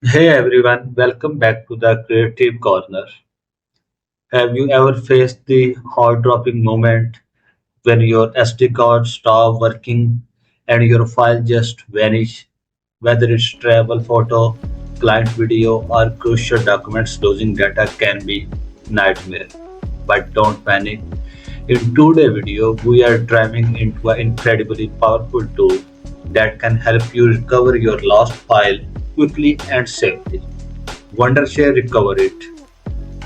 Hey everyone, welcome back to the Creative Corner. Have you ever faced the heart dropping moment when your SD card stops working and your file just vanish? Whether it's travel photo, client video, or crucial documents, losing data can be nightmare. But don't panic. In today's video, we are diving into an incredibly powerful tool that can help you recover your lost file quickly and safely. Wondershare recoverit.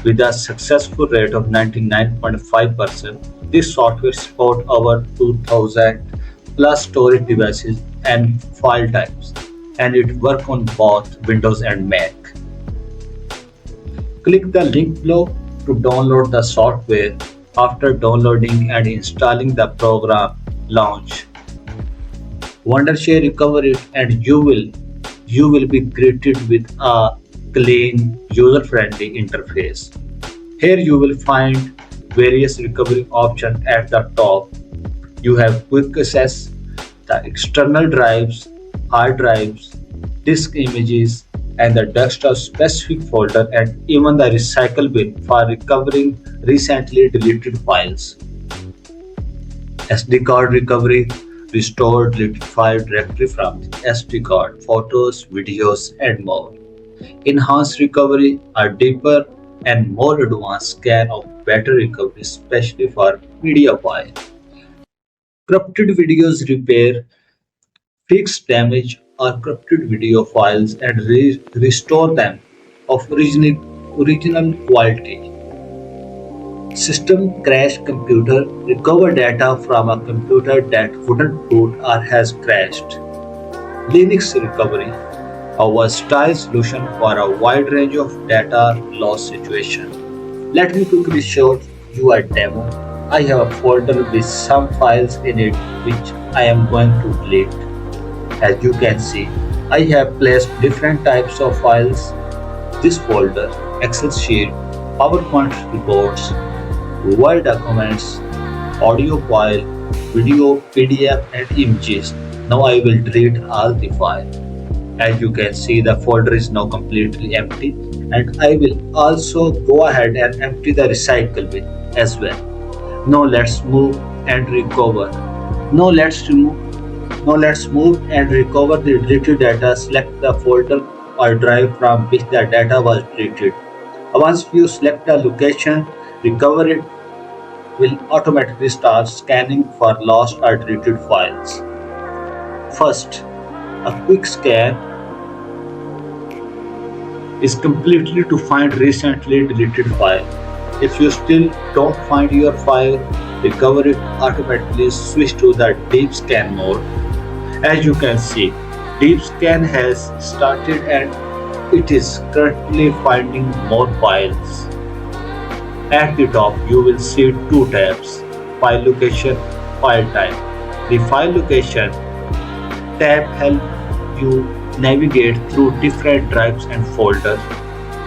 With a successful rate of 99.5%, this software supports over 2000 plus storage devices and file types, and it works on both Windows and Mac. Click the link below to download the software. After downloading and installing the program, launch Wondershare recover it and you will be greeted with a clean, user-friendly interface. Here you will find various recovery options at the top. You have quick access, the external drives, hard drives, disk images, and the desktop specific folder and even the recycle bin for recovering recently deleted files. SD card recovery restore deleted file directly from the SD card, photos, videos, and more. Enhanced recovery, a deeper and more advanced scan of better recovery, especially for media file. Corrupted videos repair, fix damage or corrupted video files and restore them of original quality. System crash computer recover data from a computer that wouldn't boot or has crashed. Linux recovery, a versatile solution for a wide range of data loss situations. Let me quickly show you a demo. I have a folder with some files in it which I am going to delete. As you can see, I have placed different types of files. This folder, Excel sheet, PowerPoint reports, Word documents, audio file, video, PDF and images. Now I will delete all the file. As you can see, the folder is now completely empty, and I will also go ahead and empty the recycle bin as well. Now let's move and recover. Now let's remove Now let's move and recover the deleted data. Select the folder or drive from which the data was deleted. Once you select the location, recoverit will automatically start scanning for lost or deleted files. First, a quick scan is completely to find recently deleted file. If you still don't find your file, recoverit automatically switch to the deep scan mode. As you can see, deep scan has started and it is currently finding more files. At the top, you will see two tabs: file location, file type. The file location tab helps you navigate through different drives and folders.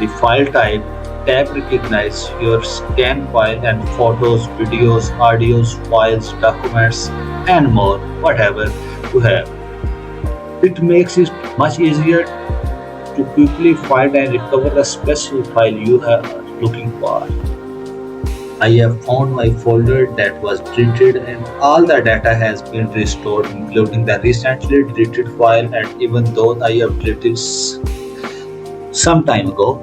The file type tab recognizes your scan file and photos, videos, audios, files, documents, and more, whatever you have. It makes it much easier to quickly find and recover the specific file you are looking for. I have found my folder that was deleted and all the data has been restored including the recently deleted file and even though I have deleted some time ago.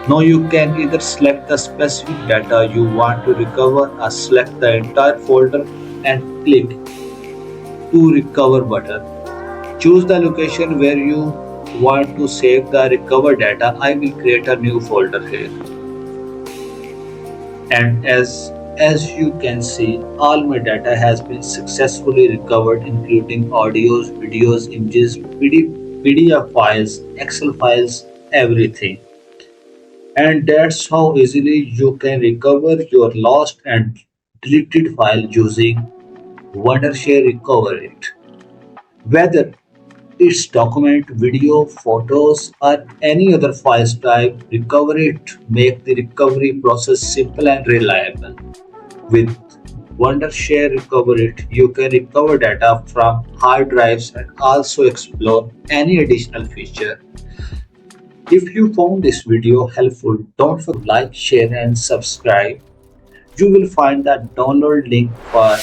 Now you can either select the specific data you want to recover or select the entire folder and click to recover button. Choose the location where you want to save the recovered data. I will create a new folder here. And as you can see, all my data has been successfully recovered including audios, videos, images, PDF files, Excel files, everything. And that's how easily you can recover your lost and deleted file using Wondershare recoverit. Whether it's document, video, photos, or any other files type, recoverit make the recovery process simple and reliable. With Wondershare recoverit, you can recover data from hard drives and also explore any additional feature If you found this video helpful, don't forget to like, share, and subscribe. You will find the download link for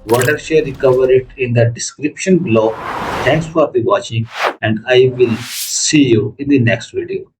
Watershare Recoverit in the description below. Thanks for the watching, and I will see you in the next video.